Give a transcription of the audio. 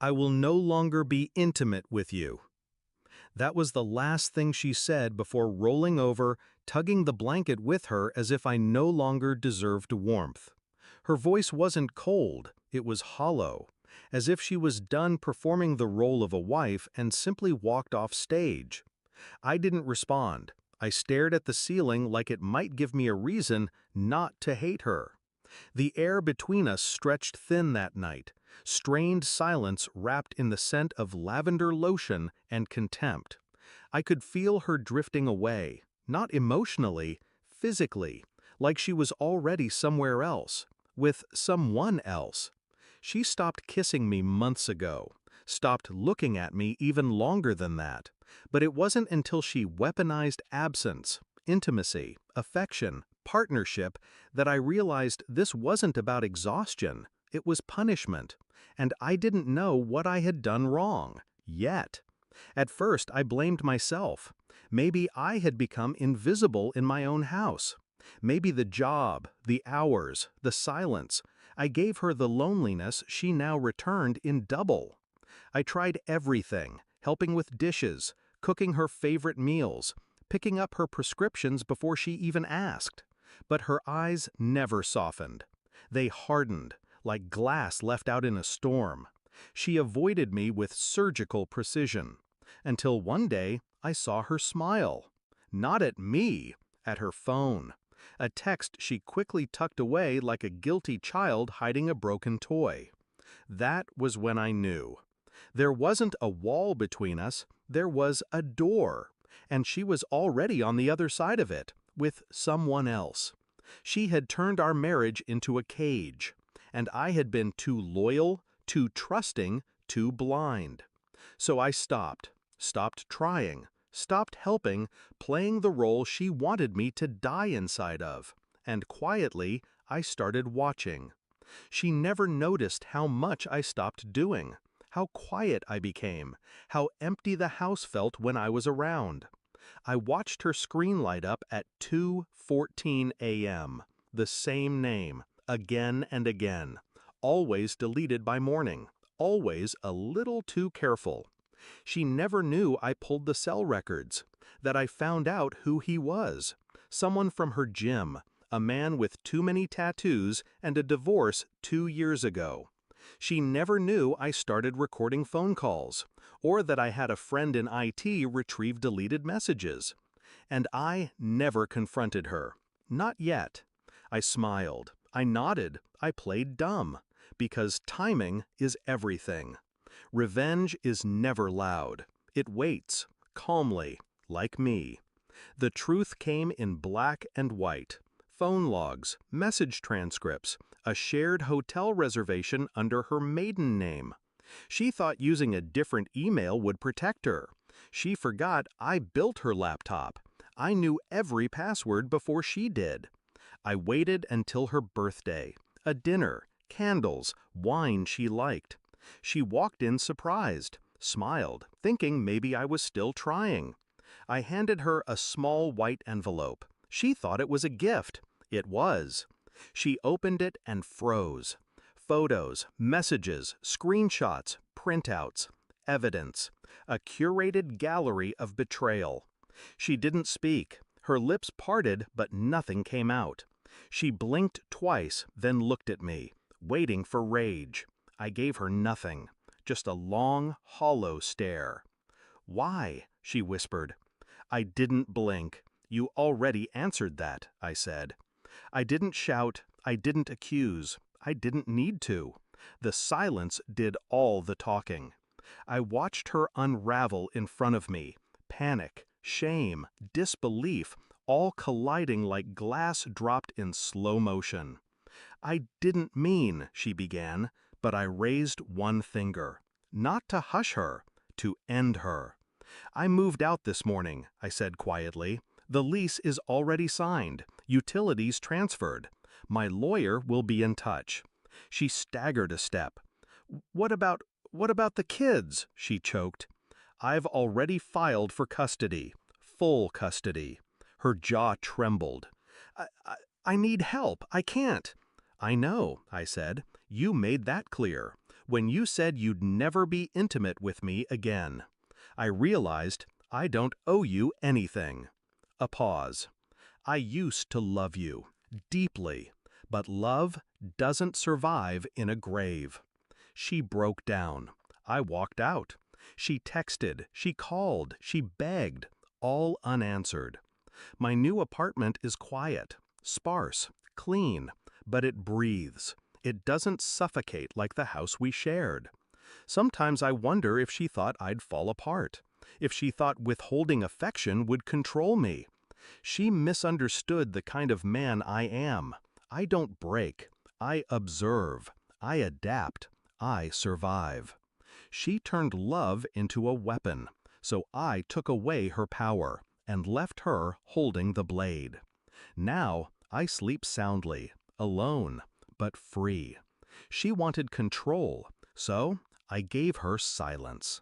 I will no longer be intimate with you. That was the last thing she said before rolling over, tugging the blanket with her as if I no longer deserved warmth. Her voice wasn't cold, it was hollow, as if she was done performing the role of a wife and simply walked off stage. I didn't respond. I stared at the ceiling like it might give me a reason not to hate her. The air between us stretched thin that night, strained silence wrapped in the scent of lavender lotion and contempt. I could feel her drifting away, not emotionally, physically, like she was already somewhere else, with someone else. She stopped kissing me months ago, stopped looking at me even longer than that, but it wasn't until she weaponized absence, intimacy, affection, partnership, that I realized this wasn't about exhaustion, it was punishment, and I didn't know what I had done wrong, yet. At first I blamed myself. Maybe I had become invisible in my own house. Maybe the job, the hours, the silence. I gave her the loneliness she now returned in double. I tried everything, helping with dishes, cooking her favorite meals, picking up her prescriptions before she even asked. But her eyes never softened. They hardened, like glass left out in a storm. She avoided me with surgical precision. Until one day, I saw her smile. Not at me, at her phone. A text she quickly tucked away like a guilty child hiding a broken toy. That was when I knew. There wasn't a wall between us, there was a door, and she was already on the other side of it, with someone else. She had turned our marriage into a cage, and I had been too loyal, too trusting, too blind. So I stopped trying, stopped helping, playing the role she wanted me to die inside of, and quietly I started watching. She never noticed how much I stopped doing, how quiet I became, how empty the house felt when I was around. I watched her screen light up at 2:14 a.m., the same name, again and again, always deleted by morning, always a little too careful. She never knew I pulled the cell records, that I found out who he was, someone from her gym, a man with too many tattoos and a divorce 2 years ago. She never knew I started recording phone calls, or that I had a friend in IT retrieve deleted messages. And I never confronted her. Not yet. I smiled, I nodded, I played dumb, because timing is everything. Revenge is never loud. It waits, calmly, like me. The truth came in black and white. Phone logs, message transcripts, a shared hotel reservation under her maiden name. She thought using a different email would protect her. She forgot I built her laptop. I knew every password before she did. I waited until her birthday. A dinner, candles, wine she liked. She walked in surprised, smiled, thinking maybe I was still trying. I handed her a small white envelope. She thought it was a gift. It was. She opened it and froze. Photos, messages, screenshots, printouts, evidence. A curated gallery of betrayal. She didn't speak. Her lips parted, but nothing came out. She blinked twice, then looked at me, waiting for rage. I gave her nothing, just a long, hollow stare. "Why?" she whispered. I didn't blink. "You already answered that," I said. I didn't shout, I didn't accuse, I didn't need to. The silence did all the talking. I watched her unravel in front of me, panic, shame, disbelief, all colliding like glass dropped in slow motion. "I didn't mean," she began, but I raised one finger. Not to hush her, to end her. "I moved out this morning," I said quietly. "The lease is already signed, utilities transferred. My lawyer will be in touch." She staggered a step. What about the kids?" she choked. "I've already filed for custody, full custody." Her jaw trembled. I need help. I can't." "I know," I said. "You made that clear. when you said you'd never be intimate with me again. I realized I don't owe you anything. A pause. I used to love you, deeply, but love doesn't survive in a grave. She broke down. I walked out. She texted, she called, she begged, all unanswered. My new apartment is quiet, sparse, clean, but it breathes. It doesn't suffocate like the house we shared. Sometimes I wonder if she thought I'd fall apart, if she thought withholding affection would control me. She misunderstood the kind of man I am. I don't break. I observe. I adapt. I survive. She turned love into a weapon, so I took away her power and left her holding the blade. Now I sleep soundly, alone, but free. She wanted control, so I gave her silence.